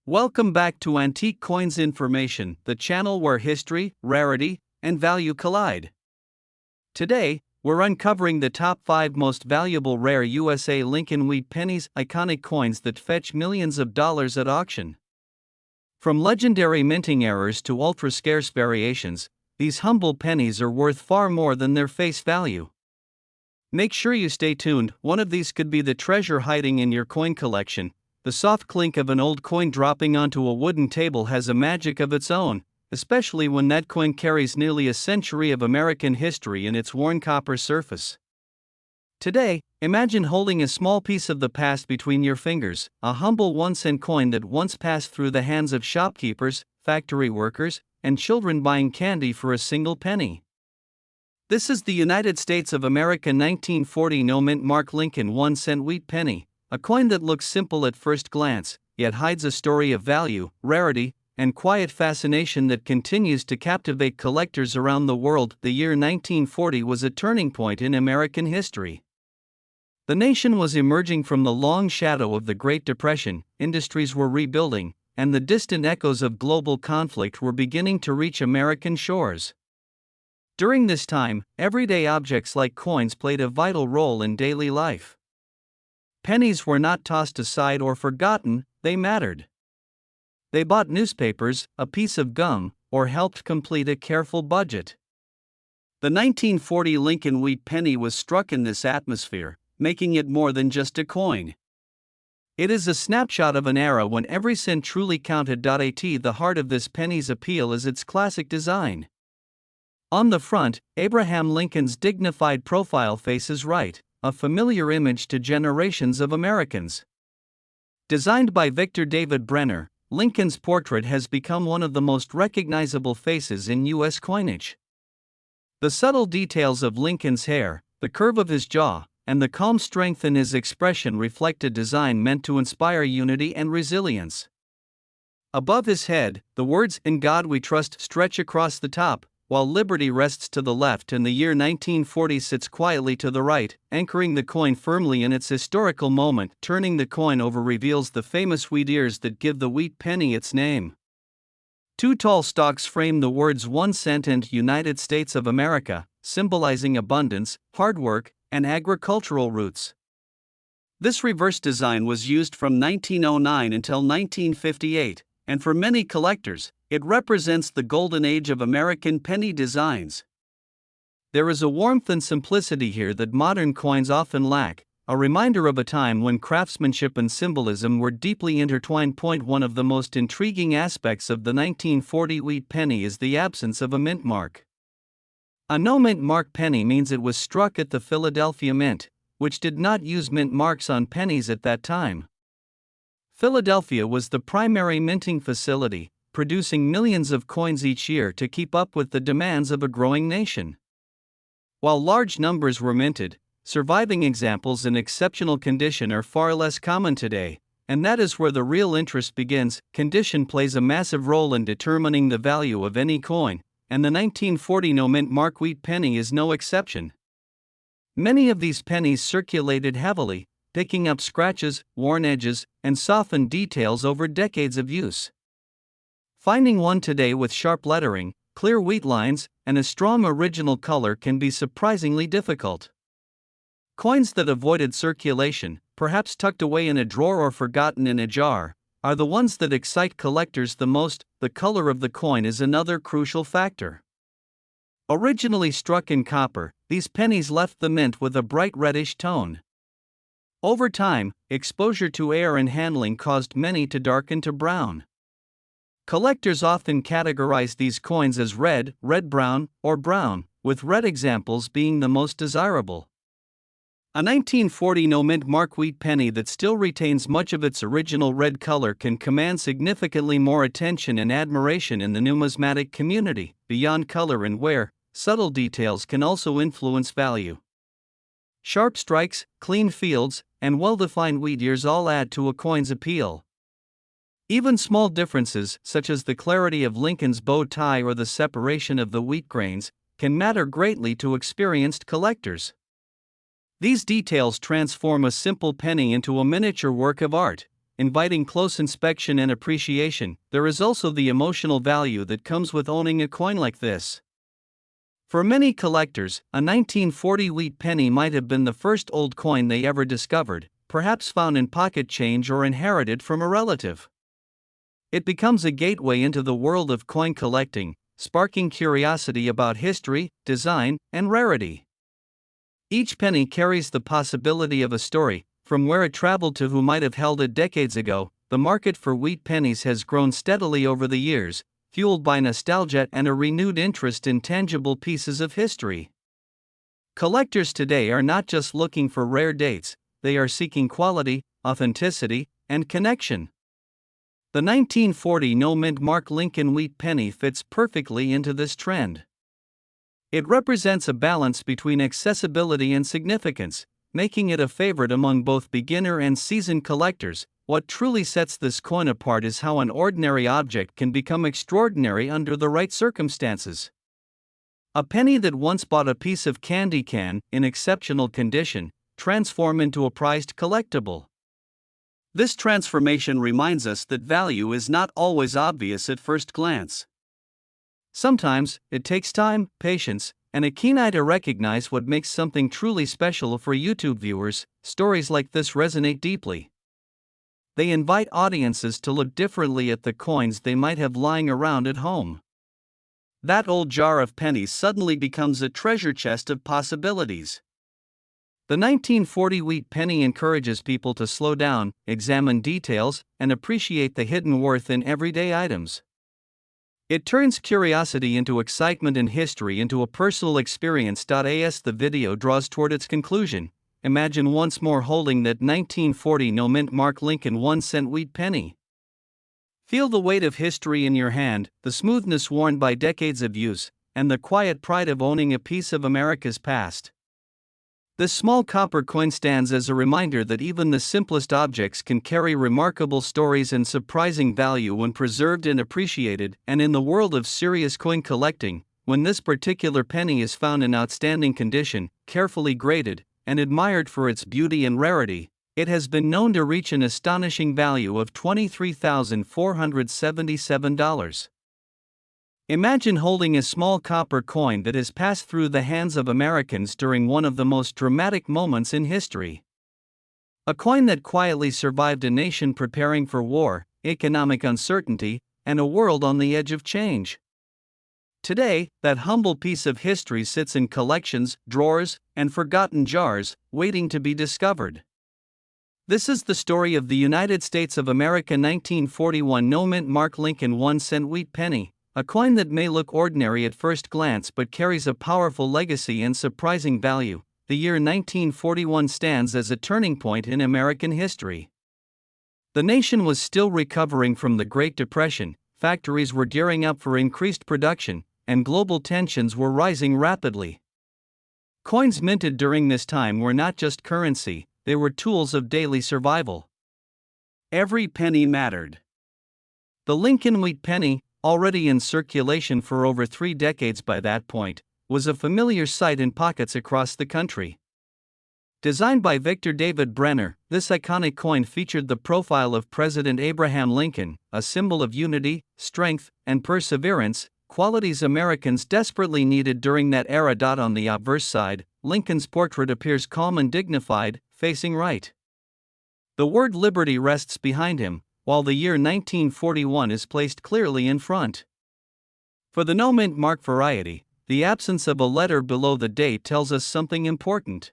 Welcome back to Antique Coins Information, the channel where history, rarity, and value collide. Today, we're uncovering the top 5 most valuable rare USA Lincoln Wheat pennies, iconic coins that fetch millions of dollars at auction. From legendary minting errors to ultra-scarce variations, these humble pennies are worth far more than their face value. Make sure you stay tuned, one of these could be the treasure hiding in your coin collection. The soft clink of an old coin dropping onto a wooden table has a magic of its own, especially when that coin carries nearly a century of American history in its worn copper surface. Today, imagine holding a small piece of the past between your fingers, a humble 1-cent coin that once passed through the hands of shopkeepers, factory workers, and children buying candy for a single penny. This is the United States of America 1940 no-mint mark Lincoln 1-cent wheat penny. A coin that looks simple at first glance, yet hides a story of value, rarity, and quiet fascination that continues to captivate collectors around the world. The year 1940 was a turning point in American history. The nation was emerging from the long shadow of the Great Depression, industries were rebuilding, and the distant echoes of global conflict were beginning to reach American shores. During this time, everyday objects like coins played a vital role in daily life. Pennies were not tossed aside or forgotten, they mattered. They bought newspapers, a piece of gum, or helped complete a careful budget. The 1940 Lincoln Wheat penny was struck in this atmosphere, making it more than just a coin. It is a snapshot of an era when every cent truly counted. At the heart of this penny's appeal is its classic design. On the front, Abraham Lincoln's dignified profile faces right, a familiar image to generations of Americans. Designed by Victor David Brenner, Lincoln's portrait has become one of the most recognizable faces in U.S. coinage. The subtle details of Lincoln's hair, the curve of his jaw, and the calm strength in his expression reflect a design meant to inspire unity and resilience. Above his head, the words "In God We Trust" stretch across the top, while liberty rests to the left and the year 1940 sits quietly to the right, anchoring the coin firmly in its historical moment. Turning the coin over reveals the famous wheat ears that give the wheat penny its name. Two tall stalks frame the words 1 cent and United States of America, symbolizing abundance, hard work, and agricultural roots. This reverse design was used from 1909 until 1958, and for many collectors, it represents the golden age of American penny designs. There is a warmth and simplicity here that modern coins often lack, a reminder of a time when craftsmanship and symbolism were deeply intertwined. One of the most intriguing aspects of the 1940 wheat penny is the absence of a mint mark. A no-mint mark penny means it was struck at the Philadelphia Mint, which did not use mint marks on pennies at that time. Philadelphia was the primary minting facility, producing millions of coins each year to keep up with the demands of a growing nation. While large numbers were minted, surviving examples in exceptional condition are far less common today, and that is where the real interest begins. Condition plays a massive role in determining the value of any coin, and the 1940 no-mint mark wheat penny is no exception. Many of these pennies circulated heavily, picking up scratches, worn edges, and softened details over decades of use. Finding one today with sharp lettering, clear wheat lines, and a strong original color can be surprisingly difficult. Coins that avoided circulation, perhaps tucked away in a drawer or forgotten in a jar, are the ones that excite collectors the most. The color of the coin is another crucial factor. Originally struck in copper, these pennies left the mint with a bright reddish tone. Over time, exposure to air and handling caused many to darken to brown. Collectors often categorize these coins as red, red-brown, or brown, with red examples being the most desirable. A 1940 no-mint mark wheat penny that still retains much of its original red color can command significantly more attention and admiration in the numismatic community. Beyond color and wear, subtle details can also influence value. Sharp strikes, clean fields, and well-defined wheat ears all add to a coin's appeal. Even small differences, such as the clarity of Lincoln's bow tie or the separation of the wheat grains, can matter greatly to experienced collectors. These details transform a simple penny into a miniature work of art, inviting close inspection and appreciation. There is also the emotional value that comes with owning a coin like this. For many collectors, a 1940 wheat penny might have been the first old coin they ever discovered, perhaps found in pocket change or inherited from a relative. It becomes a gateway into the world of coin collecting, sparking curiosity about history, design, and rarity. Each penny carries the possibility of a story, from where it traveled to who might have held it decades ago. The market for wheat pennies has grown steadily over the years, fueled by nostalgia and a renewed interest in tangible pieces of history. Collectors today are not just looking for rare dates, they are seeking quality, authenticity, and connection. The 1940 no-mint mark Lincoln wheat penny fits perfectly into this trend. It represents a balance between accessibility and significance, making it a favorite among both beginner and seasoned collectors. What truly sets this coin apart is how an ordinary object can become extraordinary under the right circumstances. A penny that once bought a piece of candy can, in exceptional condition, transform into a prized collectible. This transformation reminds us that value is not always obvious at first glance. Sometimes, it takes time, patience, and a keen eye to recognize what makes something truly special. For YouTube viewers, stories like this resonate deeply. They invite audiences to look differently at the coins they might have lying around at home. That old jar of pennies suddenly becomes a treasure chest of possibilities. The 1940 wheat penny encourages people to slow down, examine details, and appreciate the hidden worth in everyday items. It turns curiosity into excitement and history into a personal experience. As the video draws toward its conclusion, imagine once more holding that 1940 no-mint mark Lincoln 1-cent wheat penny. Feel the weight of history in your hand, the smoothness worn by decades of use, and the quiet pride of owning a piece of America's past. This small copper coin stands as a reminder that even the simplest objects can carry remarkable stories and surprising value when preserved and appreciated. And in the world of serious coin collecting, when this particular penny is found in outstanding condition, carefully graded, and admired for its beauty and rarity, it has been known to reach an astonishing value of $23,477. Imagine holding a small copper coin that has passed through the hands of Americans during one of the most dramatic moments in history. A coin that quietly survived a nation preparing for war, economic uncertainty, and a world on the edge of change. Today, that humble piece of history sits in collections, drawers, and forgotten jars, waiting to be discovered. This is the story of the United States of America 1941 no-mint mark Lincoln 1-cent wheat penny, a coin that may look ordinary at first glance but carries a powerful legacy and surprising value. The year 1941 stands as a turning point in American history. The nation was still recovering from the Great Depression, factories were gearing up for increased production, and global tensions were rising rapidly. Coins minted during this time were not just currency, they were tools of daily survival. Every penny mattered. The Lincoln wheat penny, already in circulation for over 3 decades by that point, was a familiar sight in pockets across the country. Designed by Victor David Brenner, this iconic coin featured the profile of President Abraham Lincoln, a symbol of unity, strength, and perseverance, qualities Americans desperately needed during that era. On the obverse side, Lincoln's portrait appears calm and dignified, facing right. The word liberty rests behind him, while the year 1941 is placed clearly in front. For the no-mint mark variety, the absence of a letter below the date tells us something important.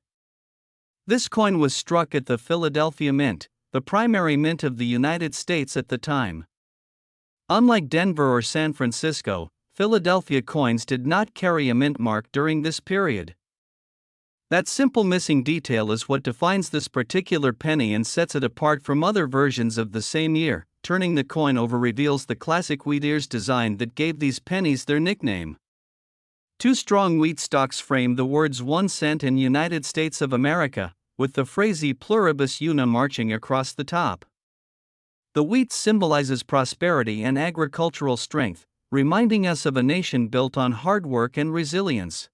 This coin was struck at the Philadelphia Mint, the primary mint of the United States at the time. Unlike Denver or San Francisco, Philadelphia coins did not carry a mint mark during this period. That simple missing detail is what defines this particular penny and sets it apart from other versions of the same year. Turning the coin over reveals the classic wheat ears design that gave these pennies their nickname. 2 strong wheat stalks frame the words 1 cent and United States of America, with the phrase E pluribus una marching across the top. The wheat symbolizes prosperity and agricultural strength, reminding us of a nation built on hard work and resilience.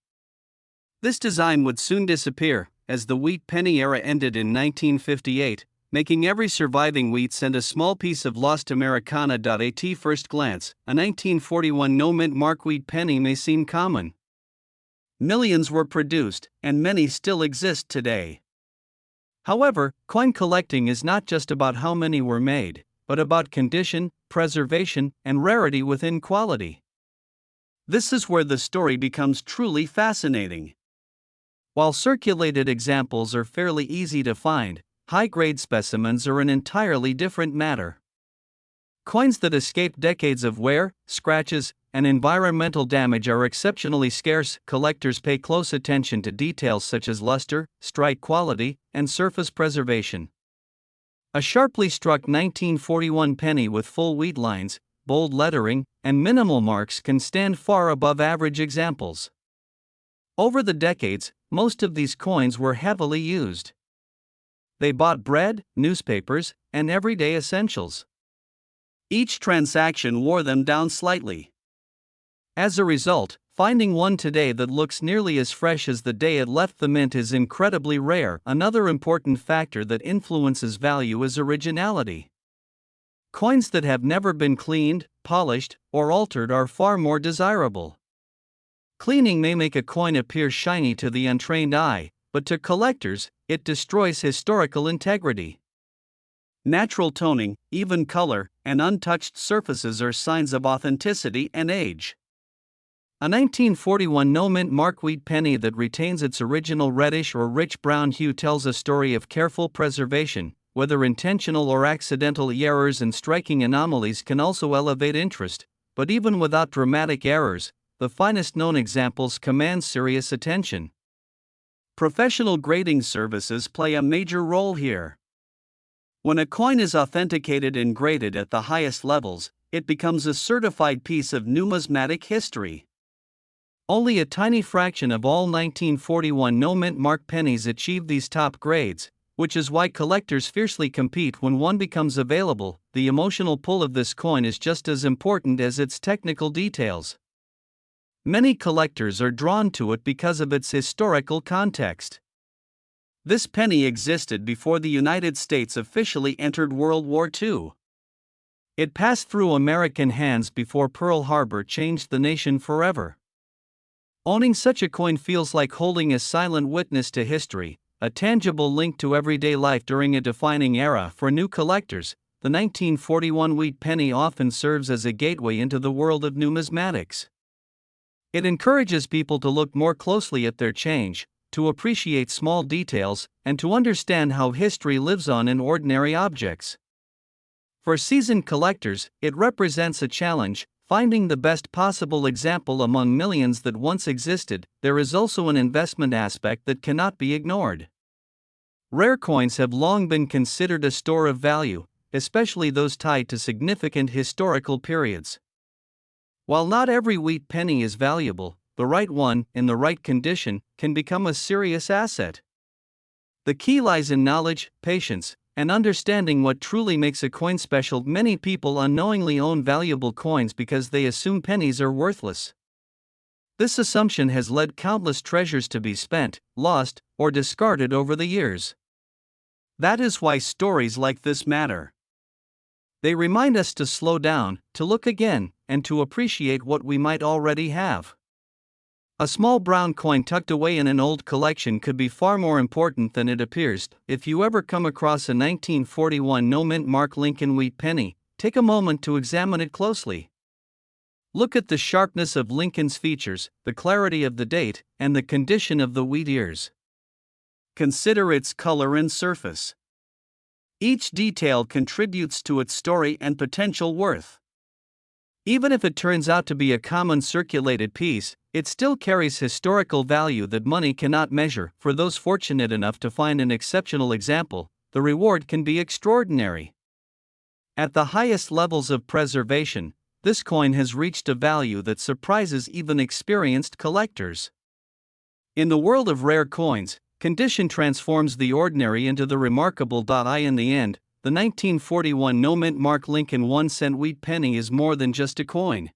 This design would soon disappear, as the wheat penny era ended in 1958, making every surviving wheat cent a small piece of lost Americana. At first glance, a 1941 no-mint mark wheat penny may seem common. Millions were produced, and many still exist today. However, coin collecting is not just about how many were made, but about condition, preservation, and rarity within quality. This is where the story becomes truly fascinating. While circulated examples are fairly easy to find, high-grade specimens are an entirely different matter. Coins that escape decades of wear, scratches, and environmental damage are exceptionally scarce. Collectors pay close attention to details such as luster, strike quality, and surface preservation. A sharply struck 1941 penny with full wheat lines, bold lettering, and minimal marks can stand far above average examples. Over the decades, most of these coins were heavily used. They bought bread, newspapers, and everyday essentials. Each transaction wore them down slightly. As a result, finding one today that looks nearly as fresh as the day it left the mint is incredibly rare. Another important factor that influences value is originality. Coins that have never been cleaned, polished, or altered are far more desirable. Cleaning may make a coin appear shiny to the untrained eye, but to collectors, it destroys historical integrity. Natural toning, even color, and untouched surfaces are signs of authenticity and age. A 1941 no-mint mark wheat penny that retains its original reddish or rich brown hue tells a story of careful preservation. Whether intentional or accidental errors and striking anomalies can also elevate interest, but even without dramatic errors, the finest known examples command serious attention. Professional grading services play a major role here. When a coin is authenticated and graded at the highest levels, it becomes a certified piece of numismatic history. Only a tiny fraction of all 1941 no-mint mark pennies achieve these top grades, which is why collectors fiercely compete when one becomes available. The emotional pull of this coin is just as important as its technical details. Many collectors are drawn to it because of its historical context. This penny existed before the United States officially entered World War II. It passed through American hands before Pearl Harbor changed the nation forever. Owning such a coin feels like holding a silent witness to history, a tangible link to everyday life during a defining era. For new collectors, the 1941 wheat penny often serves as a gateway into the world of numismatics. It encourages people to look more closely at their change, to appreciate small details, and to understand how history lives on in ordinary objects. For seasoned collectors, it represents a challenge, finding the best possible example among millions that once existed. There is also an investment aspect that cannot be ignored. Rare coins have long been considered a store of value, especially those tied to significant historical periods. While not every wheat penny is valuable, the right one, in the right condition, can become a serious asset. The key lies in knowledge, patience, and understanding what truly makes a coin special. Many people unknowingly own valuable coins because they assume pennies are worthless. This assumption has led countless treasures to be spent, lost, or discarded over the years. That is why stories like this matter. They remind us to slow down, to look again, and to appreciate what we might already have. A small brown coin tucked away in an old collection could be far more important than it appears. If you ever come across a 1941 no-mint mark Lincoln wheat penny, take a moment to examine it closely. Look at the sharpness of Lincoln's features, the clarity of the date, and the condition of the wheat ears. Consider its color and surface. Each detail contributes to its story and potential worth. Even if it turns out to be a common circulated piece, it still carries historical value that money cannot measure. For those fortunate enough to find an exceptional example, the reward can be extraordinary. At the highest levels of preservation, this coin has reached a value that surprises even experienced collectors. In the world of rare coins, condition transforms the ordinary into the remarkable. In the end, the 1941 no-mint mark Lincoln 1-cent wheat penny is more than just a coin.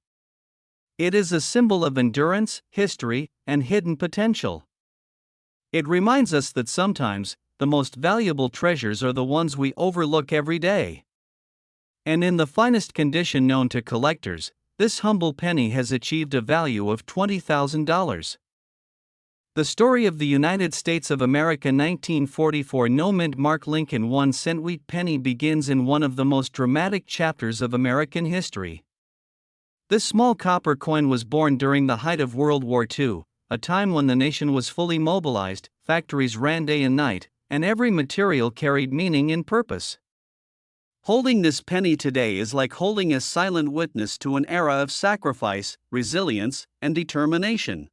It is a symbol of endurance, history, and hidden potential. It reminds us that sometimes, the most valuable treasures are the ones we overlook every day. And in the finest condition known to collectors, this humble penny has achieved a value of $20,000. The story of the United States of America 1944 no-mint mark Lincoln 1-cent wheat penny begins in one of the most dramatic chapters of American history. This small copper coin was born during the height of World War II, a time when the nation was fully mobilized, factories ran day and night, and every material carried meaning and purpose. Holding this penny today is like holding a silent witness to an era of sacrifice, resilience, and determination.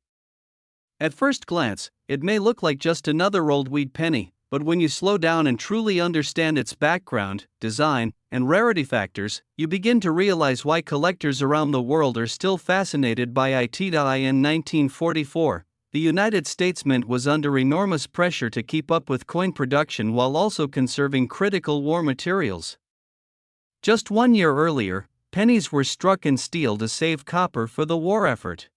At first glance, it may look like just another old wheat penny, but when you slow down and truly understand its background, design, and rarity factors, you begin to realize why collectors around the world are still fascinated by it. In 1944, the United States Mint was under enormous pressure to keep up with coin production while also conserving critical war materials. Just 1 year earlier, pennies were struck in steel to save copper for the war effort.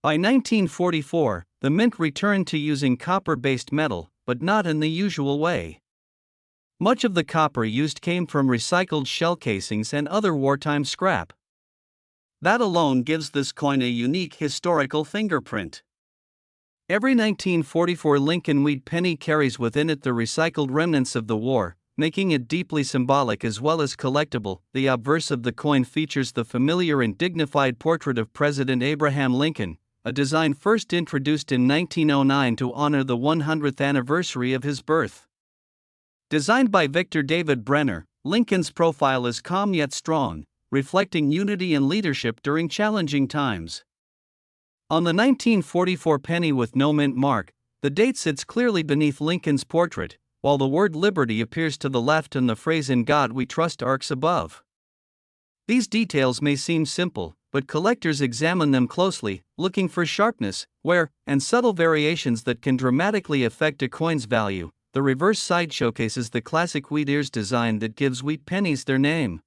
By 1944, the mint returned to using copper-based metal, but not in the usual way. Much of the copper used came from recycled shell casings and other wartime scrap. That alone gives this coin a unique historical fingerprint. Every 1944 Lincoln wheat penny carries within it the recycled remnants of the war, making it deeply symbolic as well as collectible. The obverse of the coin features the familiar and dignified portrait of President Abraham Lincoln, a design first introduced in 1909 to honor the 100th anniversary of his birth. Designed by Victor David Brenner, Lincoln's profile is calm yet strong, reflecting unity and leadership during challenging times. On the 1944 penny with no mint mark, the date sits clearly beneath Lincoln's portrait, while the word liberty appears to the left and the phrase "In God We Trust" arcs above. These details may seem simple, but collectors examine them closely, looking for sharpness, wear, and subtle variations that can dramatically affect a coin's value. The reverse side showcases the classic wheat ears design that gives wheat pennies their name.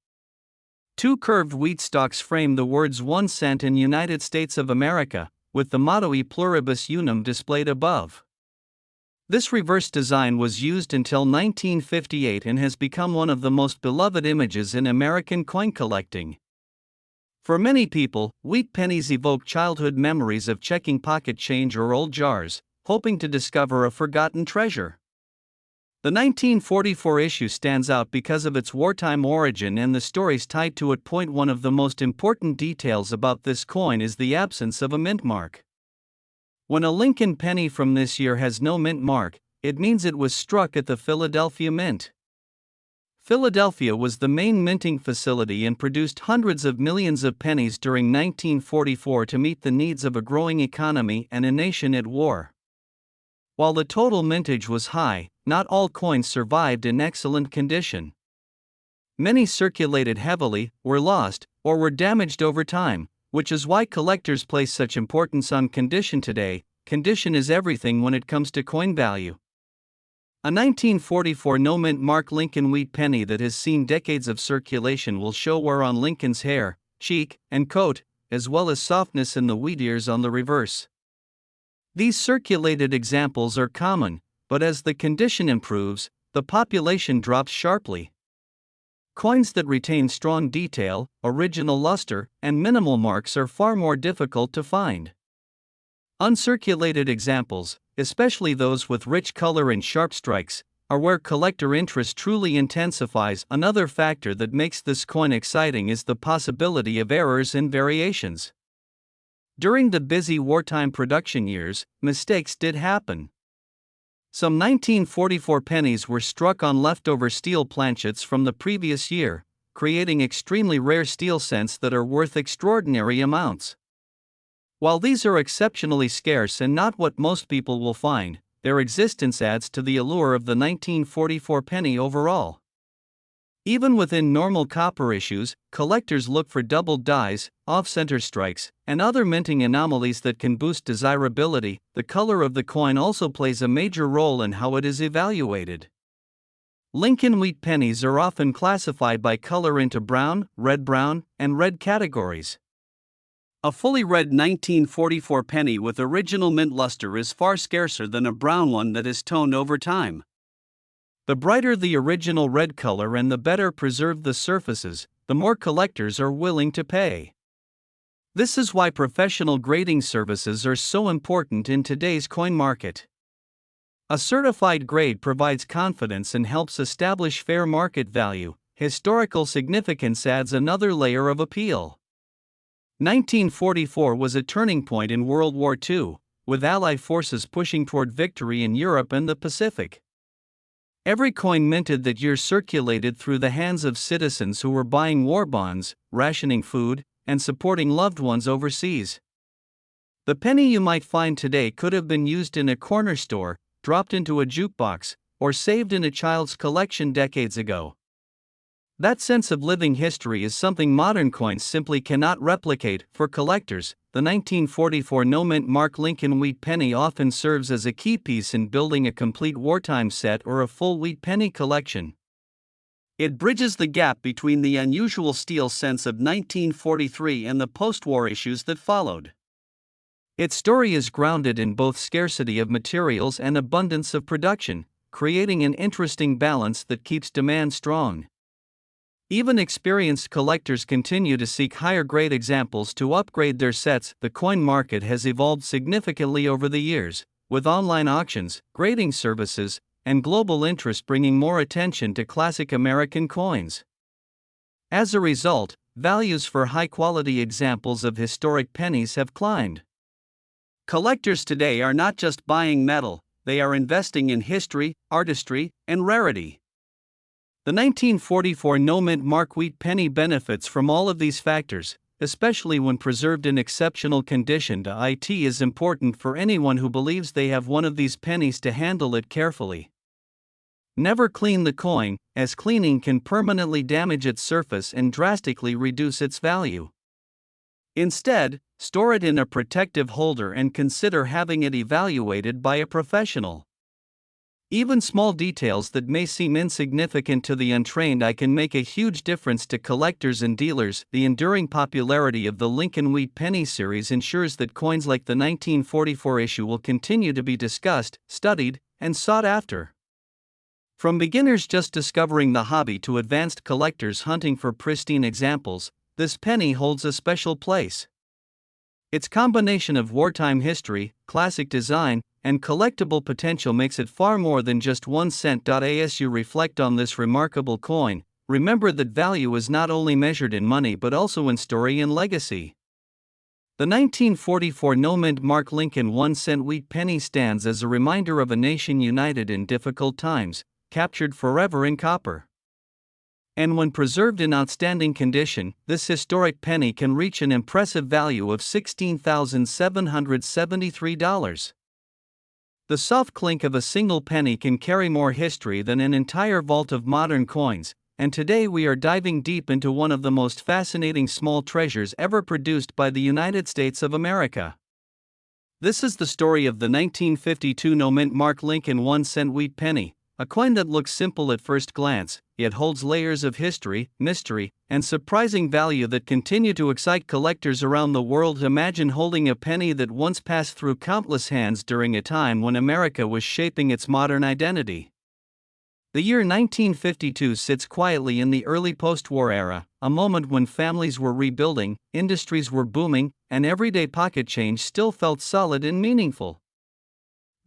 Two curved wheat stalks frame the words 1 cent in United States of America, with the motto E pluribus unum displayed above. This reverse design was used until 1958 and has become one of the most beloved images in American coin collecting. For many people, wheat pennies evoke childhood memories of checking pocket change or old jars, hoping to discover a forgotten treasure. The 1944 issue stands out because of its wartime origin and the stories tied to it. One of the most important details about this coin is the absence of a mint mark. When a Lincoln penny from this year has no mint mark, it means it was struck at the Philadelphia Mint. Philadelphia was the main minting facility and produced hundreds of millions of pennies during 1944 to meet the needs of a growing economy and a nation at war. While the total mintage was high, not all coins survived in excellent condition. Many circulated heavily, were lost, or were damaged over time, which is why collectors place such importance on condition today. Condition is everything when it comes to coin value. A 1944 no-mint mark Lincoln wheat penny that has seen decades of circulation will show wear on Lincoln's hair, cheek, and coat, as well as softness in the wheat ears on the reverse. These circulated examples are common, but as the condition improves, the population drops sharply. Coins that retain strong detail, original luster, and minimal marks are far more difficult to find. Uncirculated examples, especially those with rich color and sharp strikes, are where collector interest truly intensifies. Another factor that makes this coin exciting is the possibility of errors and variations. During the busy wartime production years, mistakes did happen. Some 1944 pennies were struck on leftover steel planchets from the previous year, creating extremely rare steel cents that are worth extraordinary amounts. While these are exceptionally scarce and not what most people will find, their existence adds to the allure of the 1944 penny overall. Even within normal copper issues, collectors look for doubled dies, off-center strikes, and other minting anomalies that can boost desirability. The color of the coin also plays a major role in how it is evaluated. Lincoln wheat pennies are often classified by color into brown, and red categories. A fully red 1944 penny with original mint luster is far scarcer than a brown one that is toned over time. The brighter the original red color and the better preserved the surfaces, the more collectors are willing to pay. This is why professional grading services are so important in today's coin market. A certified grade provides confidence and helps establish fair market value. Historical significance adds another layer of appeal. 1944 was a turning point in World War II, with Allied forces pushing toward victory in Europe and the Pacific. Every coin minted that year circulated through the hands of citizens who were buying war bonds, rationing food, and supporting loved ones overseas. The penny you might find today could have been used in a corner store, dropped into a jukebox, or saved in a child's collection decades ago. That sense of living history is something modern coins simply cannot replicate. For collectors, the 1944 no-mint mark Lincoln wheat penny often serves as a key piece in building a complete wartime set or a full wheat penny collection. It bridges the gap between the unusual steel cents of 1943 and the post-war issues that followed. Its story is grounded in both scarcity of materials and abundance of production, creating an interesting balance that keeps demand strong. Even experienced collectors continue to seek higher-grade examples to upgrade their sets. The coin market has evolved significantly over the years, with online auctions, grading services, and global interest bringing more attention to classic American coins. As a result, values for high-quality examples of historic pennies have climbed. Collectors today are not just buying metal, they are investing in history, artistry, and rarity. The 1944 no-mint mark wheat penny benefits from all of these factors, especially when preserved in exceptional condition. It is important for anyone who believes they have one of these pennies to handle it carefully. Never clean the coin, as cleaning can permanently damage its surface and drastically reduce its value. Instead, store it in a protective holder and consider having it evaluated by a professional. Even small details that may seem insignificant to the untrained eye can make a huge difference to collectors and dealers. The enduring popularity of the Lincoln Wheat Penny series ensures that coins like the 1944 issue will continue to be discussed, studied, and sought after. From beginners just discovering the hobby to advanced collectors hunting for pristine examples, this penny holds a special place. Its combination of wartime history, classic design, and collectible potential makes it far more than just 1 cent. As you reflect on this remarkable coin, remember that value is not only measured in money but also in story and legacy. The 1944 no-mint mark Lincoln 1 cent wheat penny stands as a reminder of a nation united in difficult times, captured forever in copper. And when preserved in outstanding condition, this historic penny can reach an impressive value of $16,773. The soft clink of a single penny can carry more history than an entire vault of modern coins, and today we are diving deep into one of the most fascinating small treasures ever produced by the United States of America. This is the story of the 1952 no-mint mark Lincoln 1 cent wheat penny, a coin that looks simple at first glance, yet holds layers of history, mystery, and surprising value that continue to excite collectors around the world. Imagine holding a penny that once passed through countless hands during a time when America was shaping its modern identity. The year 1952 sits quietly in the early post-war era, a moment when families were rebuilding, industries were booming, and everyday pocket change still felt solid and meaningful.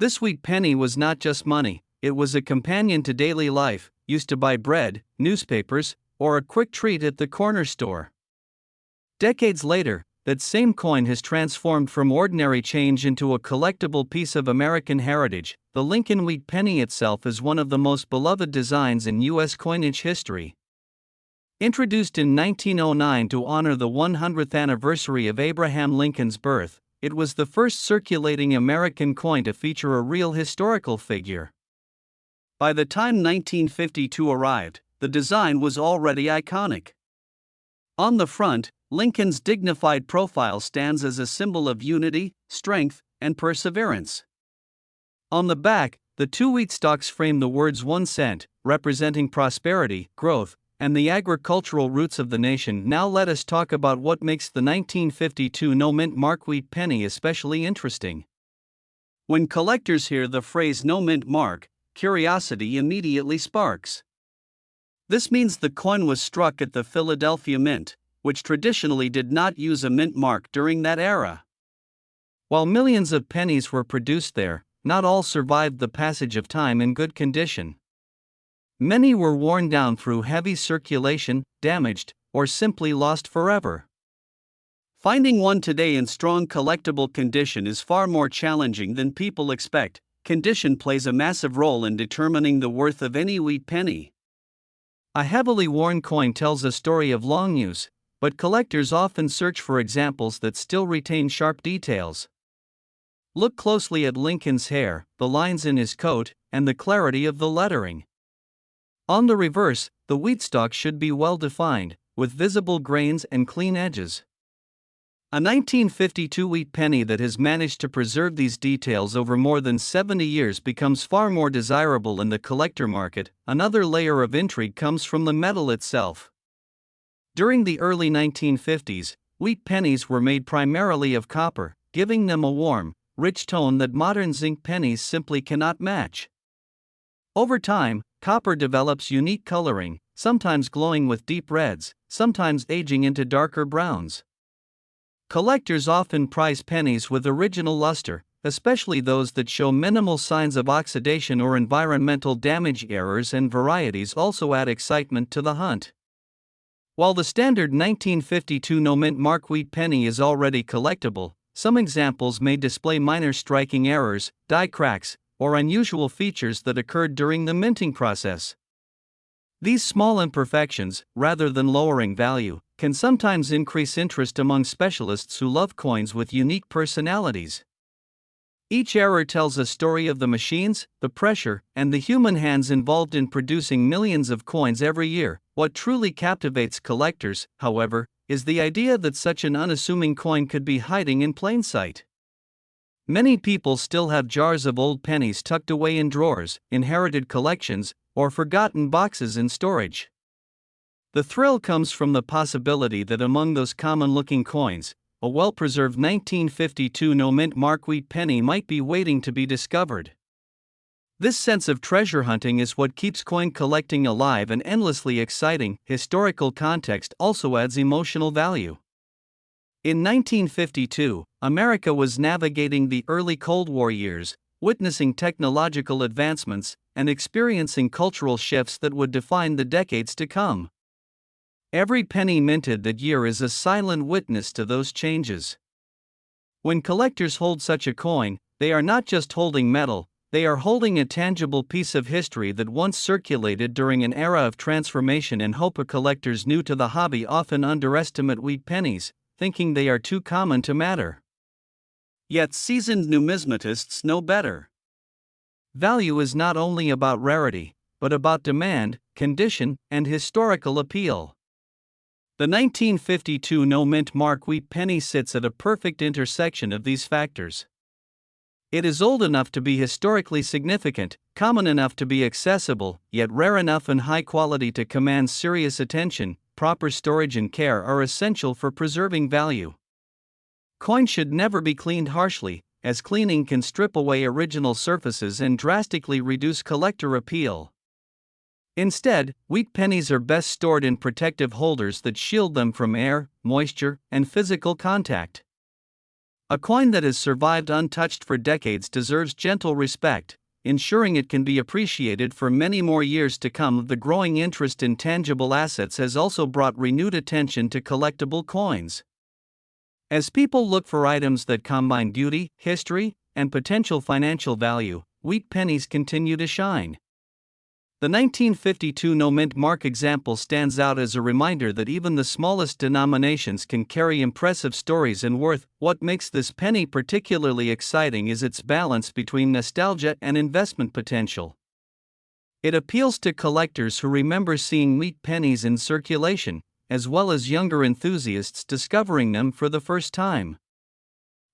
This wheat penny was not just money. It was a companion to daily life, used to buy bread, newspapers, or a quick treat at the corner store. Decades later, that same coin has transformed from ordinary change into a collectible piece of American heritage. The Lincoln wheat penny itself is one of the most beloved designs in U.S. coinage history. Introduced in 1909 to honor the 100th anniversary of Abraham Lincoln's birth, it was the first circulating American coin to feature a real historical figure. By the time 1952 arrived, the design was already iconic. On the front, Lincoln's dignified profile stands as a symbol of unity, strength, and perseverance. On the back, the two wheat stalks frame the words 1 cent, representing prosperity, growth, and the agricultural roots of the nation. Now let us talk about what makes the 1952 no-mint mark wheat penny especially interesting. When collectors hear the phrase no-mint mark, curiosity immediately sparks. This means the coin was struck at the Philadelphia Mint, which traditionally did not use a mint mark during that era. While millions of pennies were produced there, not all survived the passage of time in good condition. Many were worn down through heavy circulation, damaged, or simply lost forever. Finding one today in strong collectible condition is far more challenging than people expect. Condition plays a massive role in determining the worth of any wheat penny. A heavily worn coin tells a story of long use, but collectors often search for examples that still retain sharp details. Look closely at Lincoln's hair, the lines in his coat, and the clarity of the lettering. On the reverse, the wheat stalk should be well defined, with visible grains and clean edges. A 1952 wheat penny that has managed to preserve these details over more than 70 years becomes far more desirable in the collector market. Another layer of intrigue comes from the metal itself. During the early 1950s, wheat pennies were made primarily of copper, giving them a warm, rich tone that modern zinc pennies simply cannot match. Over time, copper develops unique coloring, sometimes glowing with deep reds, sometimes aging into darker browns. Collectors often prize pennies with original luster, especially those that show minimal signs of oxidation or environmental damage. Errors and varieties also add excitement to the hunt. While the standard 1952 no-mint mark wheat penny is already collectible, some examples may display minor striking errors, die cracks, or unusual features that occurred during the minting process. These small imperfections, rather than lowering value, can sometimes increase interest among specialists who love coins with unique personalities. Each error tells a story of the machines, the pressure, and the human hands involved in producing millions of coins every year. What truly captivates collectors, however, is the idea that such an unassuming coin could be hiding in plain sight. Many people still have jars of old pennies tucked away in drawers, inherited collections, or forgotten boxes in storage. The thrill comes from the possibility that among those common-looking coins, a well-preserved 1952 no-mint mark wheat penny might be waiting to be discovered. This sense of treasure hunting is what keeps coin collecting alive and endlessly exciting. Historical context also adds emotional value. In 1952, America was navigating the early Cold War years, witnessing technological advancements and experiencing cultural shifts that would define the decades to come. Every penny minted that year is a silent witness to those changes. When collectors hold such a coin, they are not just holding metal, they are holding a tangible piece of history that once circulated during an era of transformation and hope. Collectors new to the hobby often underestimate wheat pennies, thinking they are too common to matter. Yet seasoned numismatists know better. Value is not only about rarity, but about demand, condition, and historical appeal. The 1952 no-mint mark wheat penny sits at a perfect intersection of these factors. It is old enough to be historically significant, common enough to be accessible, yet rare enough and high quality to command serious attention. Proper storage and care are essential for preserving value. Coins should never be cleaned harshly, as cleaning can strip away original surfaces and drastically reduce collector appeal. Instead, wheat pennies are best stored in protective holders that shield them from air, moisture, and physical contact. A coin that has survived untouched for decades deserves gentle respect, ensuring it can be appreciated for many more years to come. The growing interest in tangible assets has also brought renewed attention to collectible coins. As people look for items that combine beauty, history, and potential financial value, wheat pennies continue to shine. The 1952 no-mint mark example stands out as a reminder that even the smallest denominations can carry impressive stories and worth. What makes this penny particularly exciting is its balance between nostalgia and investment potential. It appeals to collectors who remember seeing wheat pennies in circulation, as well as younger enthusiasts discovering them for the first time.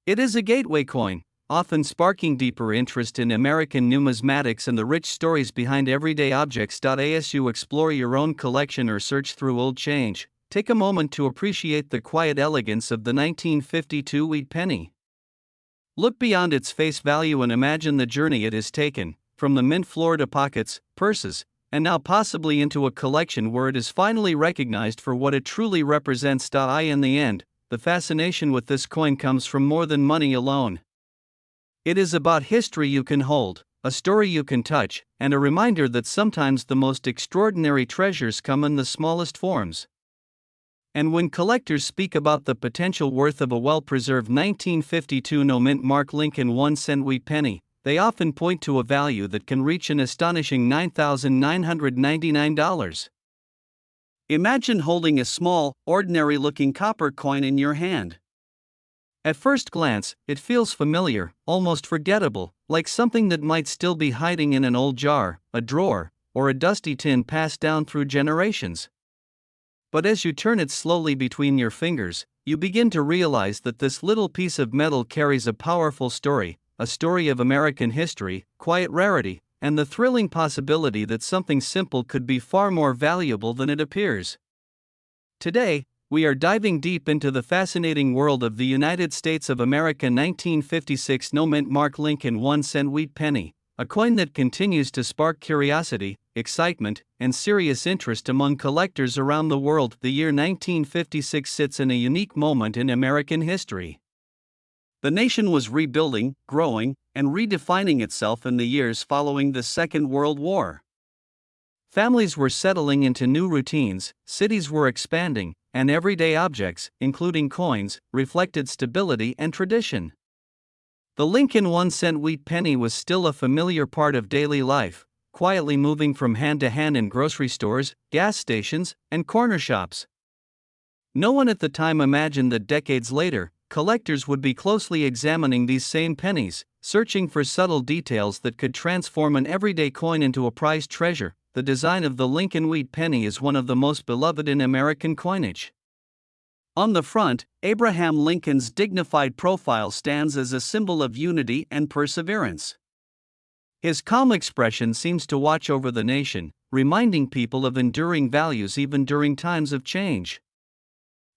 It is a gateway coin, often sparking deeper interest in American numismatics and the rich stories behind everyday objects. As you explore your own collection or search through old change, take a moment to appreciate the quiet elegance of the 1952 wheat penny. Look beyond its face value and imagine the journey it has taken, from the mint floor to pockets, purses, and now possibly into a collection where it is finally recognized for what it truly represents. In the end, the fascination with this coin comes from more than money alone. It is about history you can hold, a story you can touch, and a reminder that sometimes the most extraordinary treasures come in the smallest forms. And when collectors speak about the potential worth of a well-preserved 1952 no-mint mark Lincoln 1-cent wheat penny, they often point to a value that can reach an astonishing $9,999. Imagine holding a small, ordinary-looking copper coin in your hand. At first glance, it feels familiar, almost forgettable, like something that might still be hiding in an old jar, a drawer, or a dusty tin passed down through generations. But as you turn it slowly between your fingers, you begin to realize that this little piece of metal carries a powerful story, a story of American history, quiet rarity, and the thrilling possibility that something simple could be far more valuable than it appears. Today, we are diving deep into the fascinating world of the United States of America 1956 no-mint mark Lincoln 1-cent wheat penny, a coin that continues to spark curiosity, excitement, and serious interest among collectors around the world. The year 1956 sits in a unique moment in American history. The nation was rebuilding, growing, and redefining itself in the years following the Second World War. Families were settling into new routines, cities were expanding, and everyday objects, including coins, reflected stability and tradition. The Lincoln 1-cent wheat penny was still a familiar part of daily life, quietly moving from hand to hand in grocery stores, gas stations, and corner shops. No one at the time imagined that decades later, collectors would be closely examining these same pennies, searching for subtle details that could transform an everyday coin into a prized treasure. The design of the Lincoln wheat penny is one of the most beloved in American coinage. On the front, Abraham Lincoln's dignified profile stands as a symbol of unity and perseverance. His calm expression seems to watch over the nation, reminding people of enduring values even during times of change.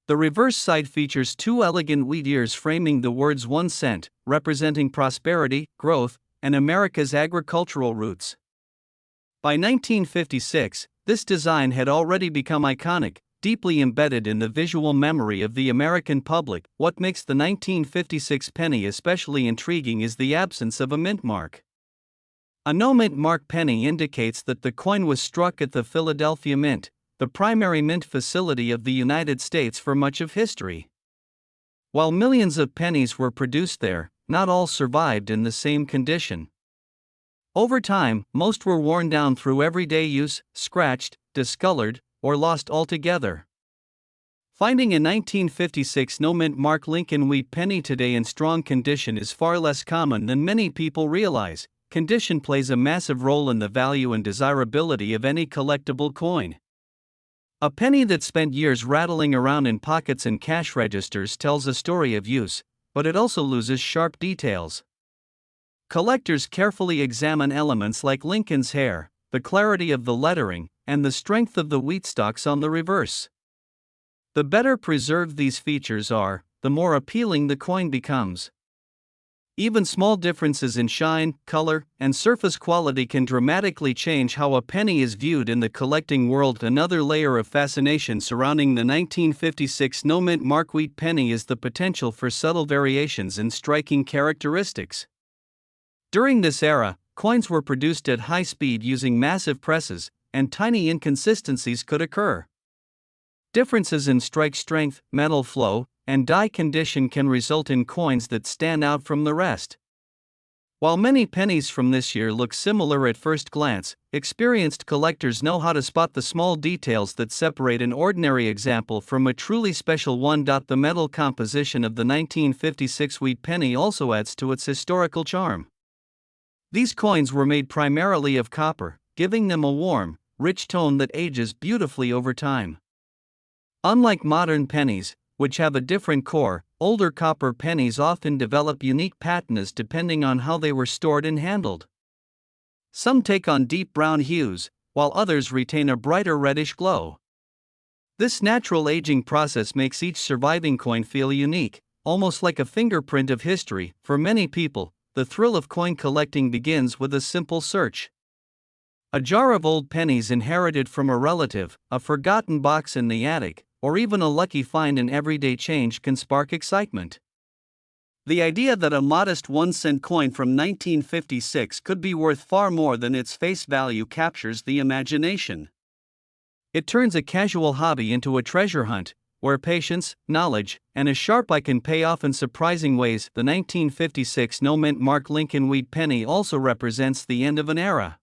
The reverse side features two elegant wheat ears framing the words 1 cent, representing prosperity, growth, and America's agricultural roots. By 1956, this design had already become iconic, deeply embedded in the visual memory of the American public. What makes the 1956 penny especially intriguing is the absence of a mint mark. A no-mint mark penny indicates that the coin was struck at the Philadelphia Mint, the primary mint facility of the United States for much of history. While millions of pennies were produced there, not all survived in the same condition. Over time, most were worn down through everyday use, scratched, discolored, or lost altogether. Finding a 1956 no-mint mark Lincoln wheat penny today in strong condition is far less common than many people realize. Condition plays a massive role in the value and desirability of any collectible coin. A penny that spent years rattling around in pockets and cash registers tells a story of use, but it also loses sharp details. Collectors carefully examine elements like Lincoln's hair, the clarity of the lettering, and the strength of the wheat stalks on the reverse. The better preserved these features are, the more appealing the coin becomes. Even small differences in shine, color, and surface quality can dramatically change how a penny is viewed in the collecting world. Another layer of fascination surrounding the 1956 no-mint mark wheat penny is the potential for subtle variations in striking characteristics. During this era, coins were produced at high speed using massive presses, and tiny inconsistencies could occur. Differences in strike strength, metal flow, and die condition can result in coins that stand out from the rest. While many pennies from this year look similar at first glance, experienced collectors know how to spot the small details that separate an ordinary example from a truly special one. The metal composition of the 1956 wheat penny also adds to its historical charm. These coins were made primarily of copper, giving them a warm, rich tone that ages beautifully over time. Unlike modern pennies, which have a different core, older copper pennies often develop unique patinas depending on how they were stored and handled. Some take on deep brown hues, while others retain a brighter reddish glow. This natural aging process makes each surviving coin feel unique, almost like a fingerprint of history. For many people, the thrill of coin collecting begins with a simple search. A jar of old pennies inherited from a relative, a forgotten box in the attic, or even a lucky find in everyday change can spark excitement. The idea that a modest 1-cent coin from 1956 could be worth far more than its face value captures the imagination. It turns a casual hobby into a treasure hunt, where patience, knowledge, and a sharp eye can pay off in surprising ways. The 1956 no-mint Mark Lincoln wheat penny also represents the end of an era.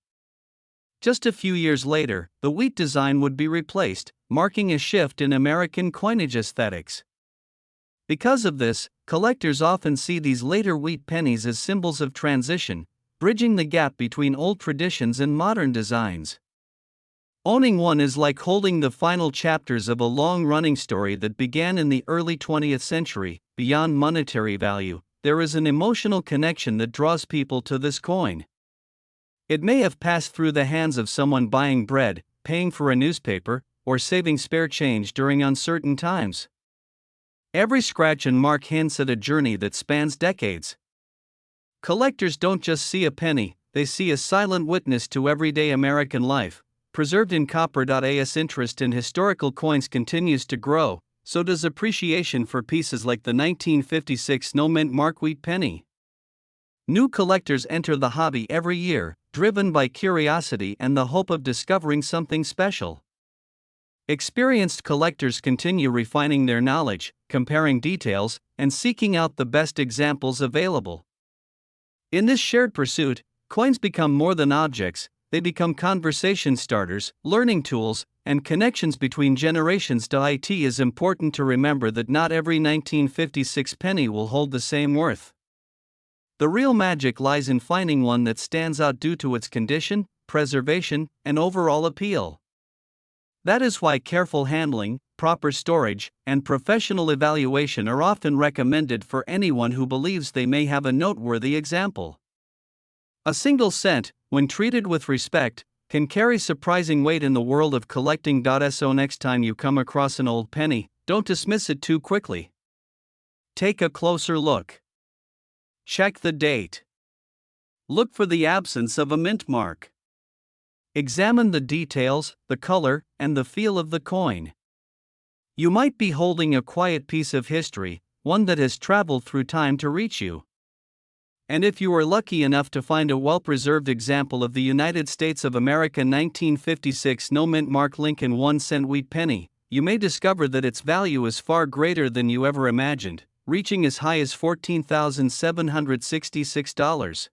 Just a few years later, the wheat design would be replaced, marking a shift in American coinage aesthetics. Because of this, collectors often see these later wheat pennies as symbols of transition, bridging the gap between old traditions and modern designs. Owning one is like holding the final chapters of a long-running story that began in the early 20th century. Beyond monetary value, there is an emotional connection that draws people to this coin. It may have passed through the hands of someone buying bread, paying for a newspaper, or saving spare change during uncertain times. Every scratch and mark hints at a journey that spans decades. Collectors don't just see a penny, they see a silent witness to everyday American life. Preserved in copper. As interest in historical coins continues to grow, so does appreciation for pieces like the 1956 no-mint Mark wheat penny. New collectors enter the hobby every year, driven by curiosity and the hope of discovering something special. Experienced collectors continue refining their knowledge, comparing details, and seeking out the best examples available. In this shared pursuit, coins become more than objects, they become conversation starters, learning tools, and connections between generations. It is important to remember that not every 1956 penny will hold the same worth. The real magic lies in finding one that stands out due to its condition, preservation, and overall appeal. That is why careful handling, proper storage, and professional evaluation are often recommended for anyone who believes they may have a noteworthy example. A single cent, when treated with respect, can carry surprising weight in the world of collecting. So next time you come across an old penny, don't dismiss it too quickly. Take a closer look. Check the date. Look for the absence of a mint mark. Examine the details, the color, and the feel of the coin. You might be holding a quiet piece of history, one that has traveled through time to reach you. And if you are lucky enough to find a well-preserved example of the United States of America 1956 no-mint Mark Lincoln 1-cent wheat penny, you may discover that its value is far greater than you ever imagined, reaching as high as $14,766.